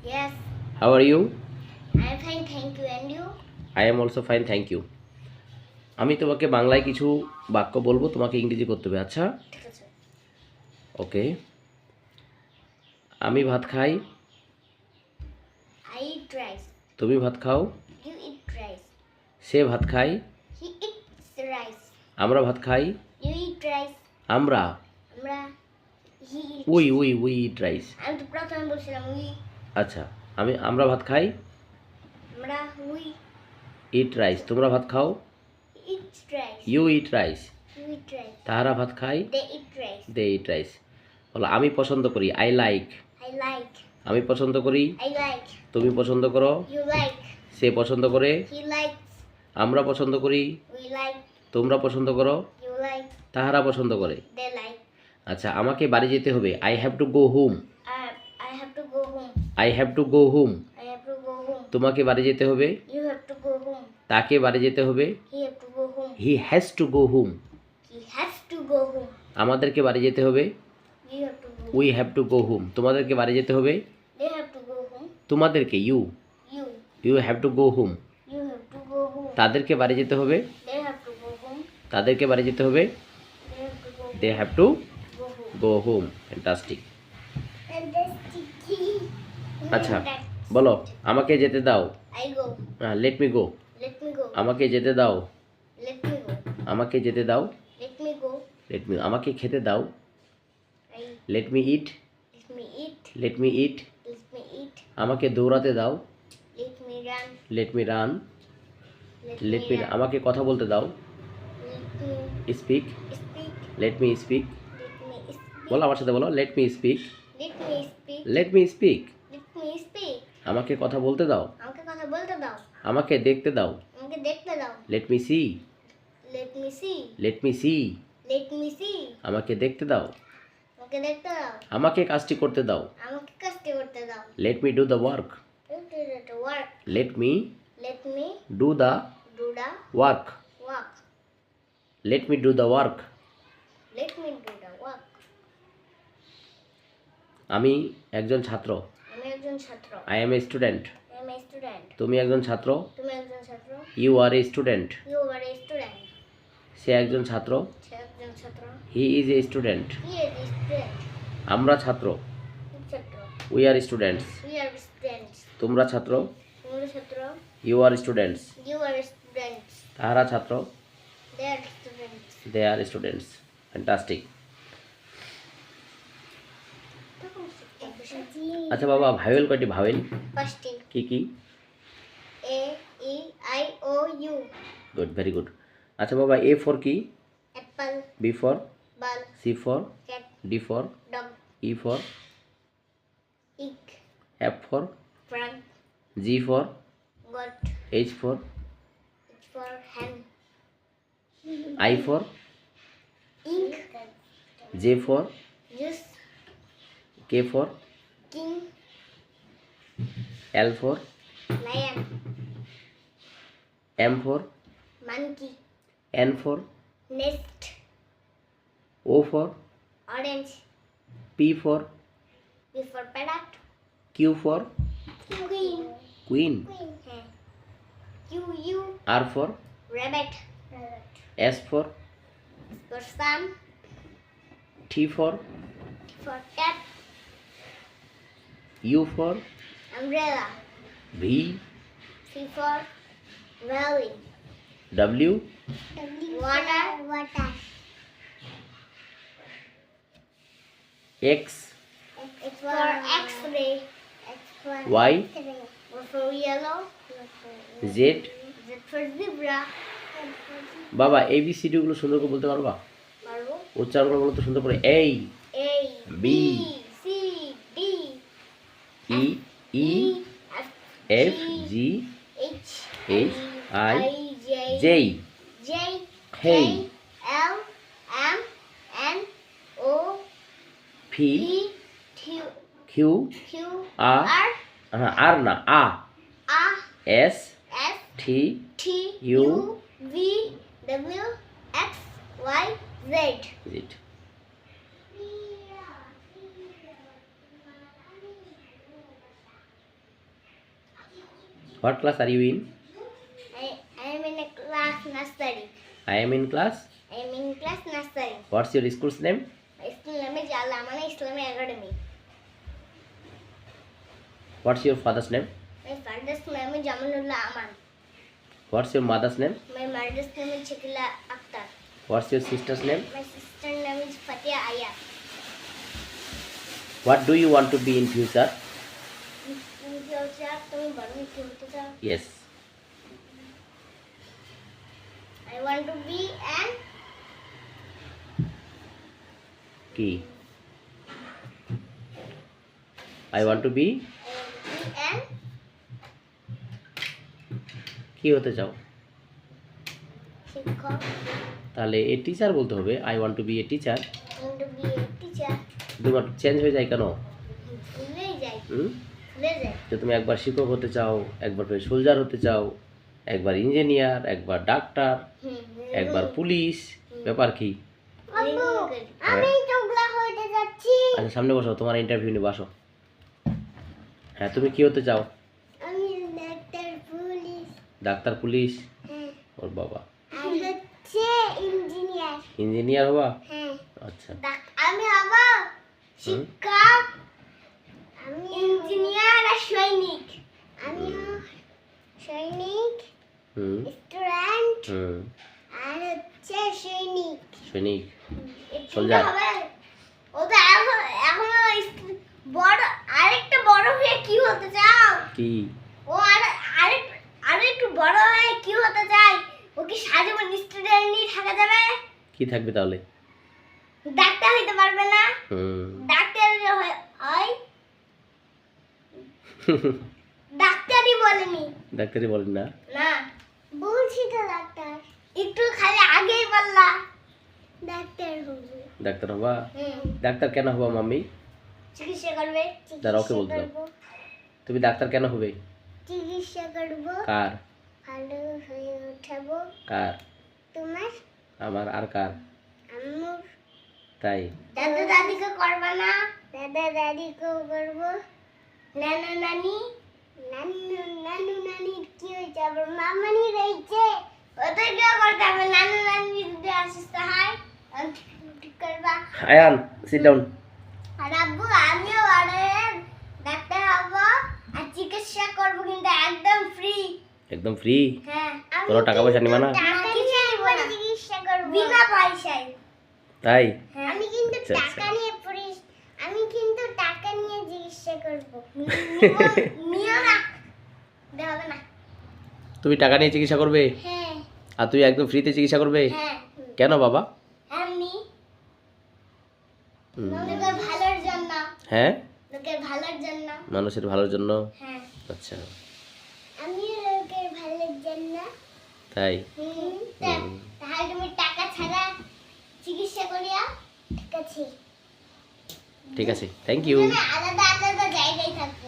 Yes, How are you? I'm fine, thank you. And you? I am also fine, thank you. আমি তোমাকে বাংলায় কিছু বাক্য বলবো, তোমাকে ইংরেজি করতে হবে। আচ্ছা, ঠিক আছে। ওকে। আমি ভাত খাই। I eat rice. তুমি ভাত খাও। You eat rice. সে ভাত খায়। He eats rice. আমরা ভাত খাই। You eat rice. আমরা। আমরা he eats. We eat rice. আমি তো প্রথমে বলছিলাম we. আচ্ছা, আমরা ভাত খাই। আমরা we ইট রাইস। তোমরা ভাত খাও। eat rice. You eat rice. You eat rice. তাহারা ভাত খায়। They eat rice. They eat rice. বলো আমি পছন্দ করি, আই লাইক। I like. আমি পছন্দ করি। I like. তুমি পছন্দ করো। You like. সে পছন্দ করে। He likes. আমরা পছন্দ করি। We like. তোমরা পছন্দ করো। You like. তাহারা পছন্দ করে। They like. আচ্ছা, আমাকে বাড়ি যেতে হবে, I have to go home. I have to go home. I have to go home. I have to go home. তোমাকে বাড়ি যেতে হবে। You have to go home. তাকে বাড়ি যেতে হবে। He have to go home. He has to go home. He has to go home. আমাদেরকে বাড়ি যেতে হবে। You have to go. We have to go home. তোমাদেরকে বাড়ি যেতে হবে। They have to go home. তোমাদেরকে you You. You have to go home. You have to go home. তাদেরকে বাড়ি যেতে হবে। They have to go home. তাদেরকে বাড়ি যেতে হবে। They have to go. They have to Go home. Go home. Fantastic. And the sticky. আচ্ছা, বলো আমাকে যেতে দাও। I go. Let me go. Let me go. আমাকে যেতে দাও। Let me go. আমাকে যেতে দাও। Let me go. আমাকে খেতে দাও। I. Let me it. Let me eat. Let me it. Let me eat. আমাকে দৌড়াতে দাও। Let me run. Let me run. Let me run. আমাকে কথা বলতে দাও। Let me speak. speak. Let me speak. Let me speak. বলো আমার সাথে বলো, let me speak. Let me speak. Let me speak. Let me speak. আমাকে কথা বলতে দাও। আমাকে কথা বলতে দাও। আমাকে দেখতে দাও। আমাকে দেখতে দাও। Let me see. Let me see. Let me see. Let me see. আমাকে দেখতে দাও। আমাকে দেখতে দাও। আমাকে কাজটি করতে দাও। আমাকে কাজটি করতে দাও। Let me do the work. Let me do the work. Let me Let me do the do the work. work. Let me do the work. Let me do the work. আমি একজন ছাত্র। আমি একজন ছাত্র। I M a student. I am a student. তুমি একজন ছাত্র। তুমি একজন ছাত্র। You are a student. You are a student. সে একজন ছাত্র। সে একজন ছাত্র। He is a student. He is a student. আমরা ছাত্র। তুমি ছাত্র। We are students. We are students. তোমরা ছাত্র। তোমরা ছাত্র। You are students. You are students. তাহারা ছাত্র। They are students. They are students. Fantastic. আচ্ছা বাবা, ভাওয়েল কয়টি? ভাওয়েল Firstly, কি কি? A, E, I, O, U. Good, very good. আচ্ছা বাবা, এ ফর কি? Apple, B for? ball, C for? cat, D for? dog, E for? egg, F for? frog, G for? goat, H for? H for hen, I for? ink, J for? juice, K for? king, L for? lion, M for? monkey, N for? nest, O for? orange, P for? P for parrot, Q for? queen, queen. Q, U, R for? rabbit, S for? for sun, T for? T for cat, U for? umbrella, V? V for valley, W? water, X? X for X-ray, Y? Y for yellow, Z? Z for zebra. বাবা ABCD-গুলো সুন্দর করে বলতে পারবা? পারবো? উচ্চারণ করে বলো তো সুন্দর করে। A, A, B, C, D, E, E, F, F, G, H, H, I, J, J, J, Hey, L, M, N, O, V, P, Q, Q, Q, R, R, R না, আ, R, S, S, T, T, U, V, W, X, Y, Z. Z. What class are you in? I am in a class nursery. I am in class. I am in class nursery. What's your school's name? My school name is Al Amana Islamic Academy. What's your father's name? My father's name is Jamalullah Aman. What's your mother's name? My mother's name is Shakila Akhtar. What's your sister's name? My sister's name is Fatia Aya. What do you want to be in future? তুমি কি হতে চাও? তুমি বড় হয়ে কি হতে চাও? Yes. I want to be an Key. I want to be কি হতে চাও? শিক্ষক। তাহলে এ টিচার বলতে হবে। I want to be a teacher. I want to be a teacher. তোমার চেঞ্জ হয়ে যায় কেন? ভুলেই যাই, হুম? ভুলে যাই। যে তুমি একবার শিক্ষক হতে চাও, একবার সোলজার হতে চাও, একবার ইঞ্জিনিয়ার, একবার ডাক্তার, একবার পুলিশ, ব্যাপার কি? আব্বু, আমি চোখলা হতে যাচ্ছি। আচ্ছা সামনে বসো, তোমার ইন্টারভিউ নিয়ে বসো। হ্যাঁ তুমি কি হতে চাও? আমি ডাক্তার, পুলিশ। Doctor, police? হ্যাঁ। ওর বাবা। আর হচ্ছে ইঞ্জিনিয়ার। ইঞ্জিনিয়ার হবা? হ্যাঁ। আচ্ছা। আমি হব শিক্ষক, আমি ইঞ্জিনিয়ার আর সৈনিক। আমি সৈনিক, হুম স্টুডেন্ট হুম আর হচ্ছে সৈনিক। সৈনিক, এটা সোলজার। হবে। ও তো এখন বড়, আরেকটা বড় হয়ে কি হতে চাও? কি? ও আর একটু বড় হয়ে কি হতে চাই? ও কি সারাজীবন স্টুডেন্ট নিয়ে থাকা যাবে? কি থাকবে তাহলে? ডাক্তার হইতে পারবে না। হুম ডাক্তার হয় ডাক্তারই বলেনি। ডাক্তারই বলেন না? না বলছি তো ডাক্তার, একটু খালি আগেই বললা ডাক্তার হবে। ডাক্তার হবা? ডাক্তার কেন হবা মাম্মি? চিকিৎসা করবে। দাঁড়াও, ওকে বলতে দাও। তুমি ডাক্তার কেন হবে? চিকিৎসা করবো, কার? ভালো হয়ে উঠাবো। কার? তোমার? আমার আর কার? আম্মুর। তাই? দাদা দাদিকে করবা না? দাদা দাদিকেও করবো। নানা নানি? নানু নানির কি হয়েছে? আবার মামানি রয়েছে, ওদেরকেও করতে হবে। নানু নানি যদি অসুস্থ হয় ঠিক করবা। Ayaan sit down. আর আব্বু, আমিও ডাক্তার হবো আর চিকিৎসা করবো, কিন্তু একদম ফ্রি। একদম ফ্রি? হ্যাঁ। কোনো টাকা পয়সা নিবা না? কিছু নিব না, চিকিৎসা করবো বিনা পয়সায়। তাই? আমি কিন্তু আচ্ছা, টাকা আচ্ছা। নিয়ে আমি কিন্তু টাকা নিয়ে চিকিৎসা করবো। নিও না, দেবে না। তুমি টাকা নিয়ে চিকিৎসা করবে? হ্যাঁ। আর তুই একদম ফ্রিতে চিকিৎসা করবে? হ্যাঁ। কেন বাবা? এমনি হুম, লোকের ভালোর জন্য। হ্যাঁ লোকের ভালোর জন্য। মানুষের ভালোর জন্য? হ্যাঁ। আচ্ছা আমি লোকের ভালোর জন্য। তাই? তাহলে তুমি টাকা ছাড়া চিকিৎসা করিয়া। ঠিক আছে, ঠিক আছে, থ্যাংক ইউ। আলাদা আলাদা জায়গায় থাকবো।